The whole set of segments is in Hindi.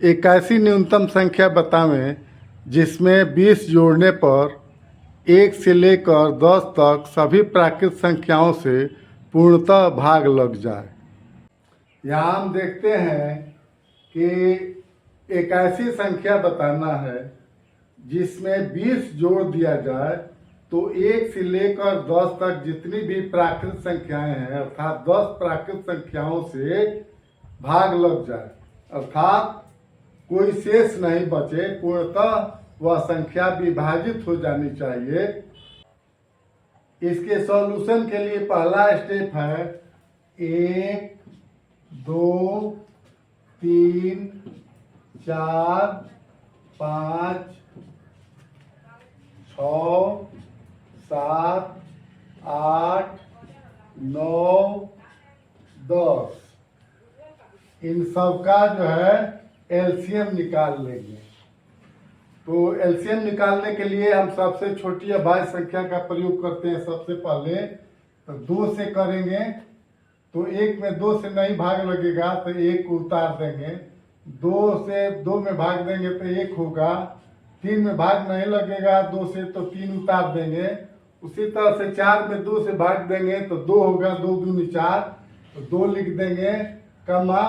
एक ऐसी न्यूनतम संख्या बतावें जिसमें 20 जोड़ने पर 1 से लेकर 10 तक सभी प्राकृत संख्याओं से पूर्णतः भाग लग जाए। यहाँ हम देखते हैं कि एक ऐसी संख्या बताना है जिसमें 20 जोड़ दिया जाए तो 1 से लेकर 10 तक जितनी भी प्राकृत संख्याएं हैं अर्थात 10 प्राकृत संख्याओं से भाग लग जाए, अर्थात कोई शेष नहीं बचे, पूर्णतः वह संख्या विभाजित हो जानी चाहिए। इसके सॉल्यूशन के लिए पहला स्टेप है 1, 2, 3, 4, 5, 6, 7, 8, 9, 10 इन सब का जो है एलसीएम निकाल लेंगे। तो एलसीएम निकालने के लिए हम सबसे छोटी अभाज्य संख्या का प्रयोग करते हैं। सबसे पहले तो 2 से करेंगे तो 1 में 2 से नहीं भाग लगेगा तो 1 को उतार देंगे। 2 से 2 में भाग देंगे तो 1 होगा। 3 में भाग नहीं लगेगा 2 से तो 3 उतार देंगे। उसी तरह से 4 में 2 से भाग देंगे तो 2 होगा, 2 दूनी 4 तो 2 लिख देंगे, कमा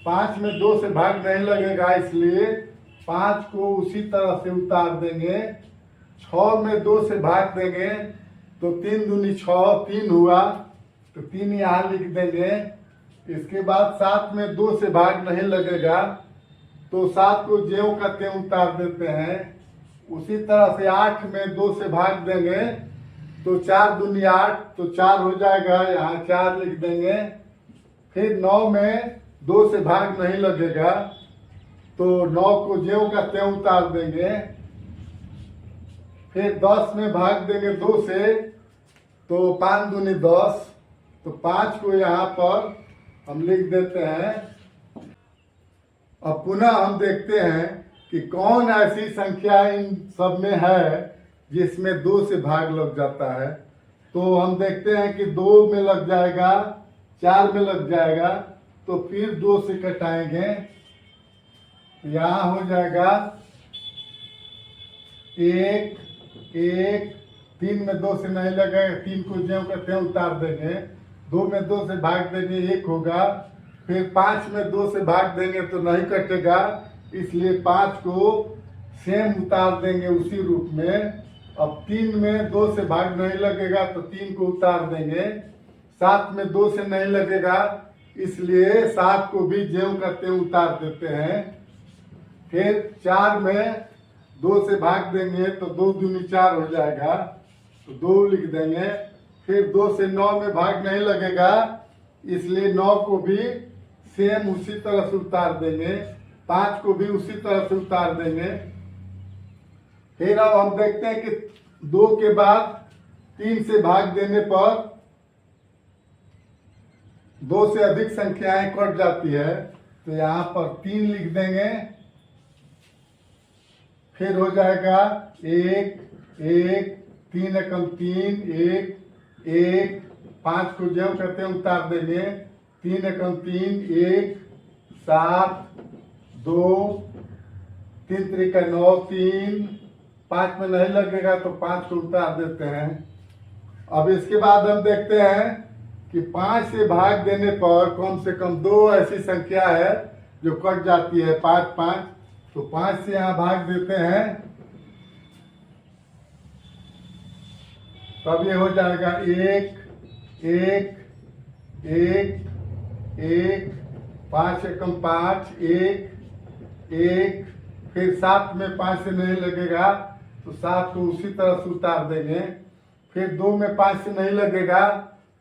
5 में 2 से भाग नहीं लगेगा इसलिए 5 को उसी तरह से उतार देंगे। 6 में 2 से भाग देंगे तो 3 दूनी 6 3 हुआ तो 3 यहाँ लिख देंगे। इसके बाद 7 में 2 से भाग नहीं लगेगा तो 7 को ज्यों का त्यों उतार देते हैं। उसी तरह से 8 में 2 से भाग देंगे तो 4 दूनी 8 तो 4 हो जाएगा, यहाँ 4 लिख देंगे। फिर 9 में 2 से भाग नहीं लगेगा तो 9 को ज्यों का त्यों उतार देंगे। फिर 10 में भाग देंगे 2 से तो 5 दूनी 10 तो 5 को यहाँ पर हम लिख देते हैं। अब पुनः हम देखते हैं कि कौन ऐसी संख्या इन सब में है जिसमें 2 से भाग लग जाता है। तो हम देखते हैं कि 2 में लग जाएगा, 4 में लग जाएगा तो फिर 2 से कटाएंगे, यहाँ हो जाएगा 1, 1, 3 में 2 से नहीं लगेगा, 3 को ज्यों का त्यों उतार देंगे। 2 में 2 से भाग देंगे 1 होगा। फिर 5 में 2 से भाग देंगे तो नहीं कटेगा इसलिए 5 को सेम उतार देंगे उसी रूप में। अब 3 में 2 से भाग नहीं लगेगा तो 3 को उतार देंगे। 7 में 2 से नहीं लगेगा इसलिए 7 को भी ज्यों का त्यों उतार देते हैं। फिर 4 में 2 से भाग देंगे तो 2 दूनी 4 हो जाएगा तो 2 लिख देंगे। फिर 2 से 9 में भाग नहीं लगेगा इसलिए 9 को भी सेम उसी तरह से उतार देंगे। 5 को भी उसी तरह से उतार देंगे। फिर अब हम देखते हैं कि 2 के बाद 3 से भाग देने पर 2 से अधिक संख्याएं कट जाती है तो यहाँ पर 3 लिख देंगे। फिर हो जाएगा 1, 1, 3 एकम 3, 1, 1, 5 को ज्यों करते हैं उतार देंगे। 3 एकम 3, 1, 7, 2, 3 त्रिका 9, 3, 5 में नहीं लगेगा तो 5 को उतार देते हैं। अब इसके बाद हम देखते हैं कि 5 से भाग देने पर कम से कम 2 ऐसी संख्या है जो कट जाती है, 5, 5 तो 5 से यहाँ भाग देते हैं तब ये हो जाएगा 1, 1, 1, 1, 5 एकम 5, 1, 1, फिर 7 में 5 से नहीं लगेगा तो 7 को उसी तरह से उतार देंगे। फिर 2 में 5 से नहीं लगेगा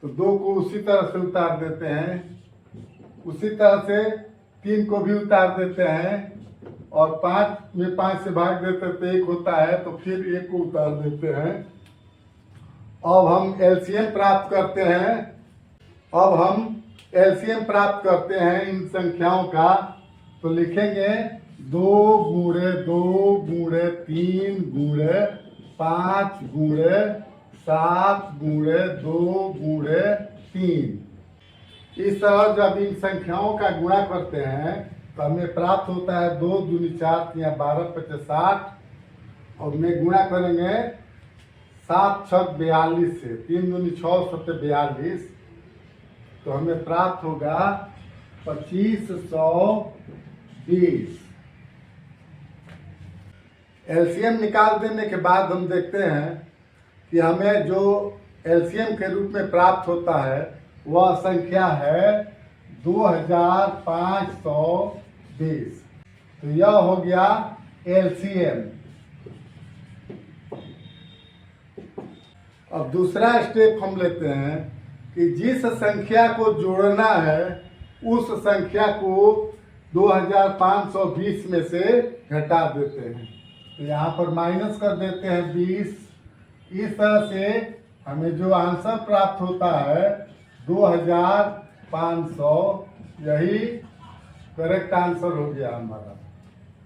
तो 2 को उसी तरह से उतार देते हैं। उसी तरह से 3 को भी उतार देते हैं और 5 में 5 से भाग देते तो 1 होता है तो फिर 1 को उतार देते हैं। अब हम एलसीएम प्राप्त करते हैं। इन संख्याओं का तो लिखेंगे 2 गुणे 2 गुणे 3 गुणे 5 गुणे 7 गुणे 2 गुणे 3। इस तरह जब इन संख्याओं का गुणा करते हैं तो हमें प्राप्त होता है 2 दूनी 4 या 12 पचे 60 और में गुणा करेंगे 7 छक 42 से 3 दूनी 6 सत्ते 42 तो हमें प्राप्त होगा 2520। एलसीएम निकाल देने के बाद हम देखते हैं कि हमें जो एलसीएम के रूप में प्राप्त होता है वह संख्या है 2520। तो यह हो गया एलसीएम। अब दूसरा स्टेप हम लेते हैं कि जिस संख्या को जोड़ना है उस संख्या को 2520 में से घटा देते हैं। तो यहाँ पर माइनस कर देते हैं 20। इस तरह से हमें जो आंसर प्राप्त होता है 2500, यही करेक्ट आंसर हो गया हमारा।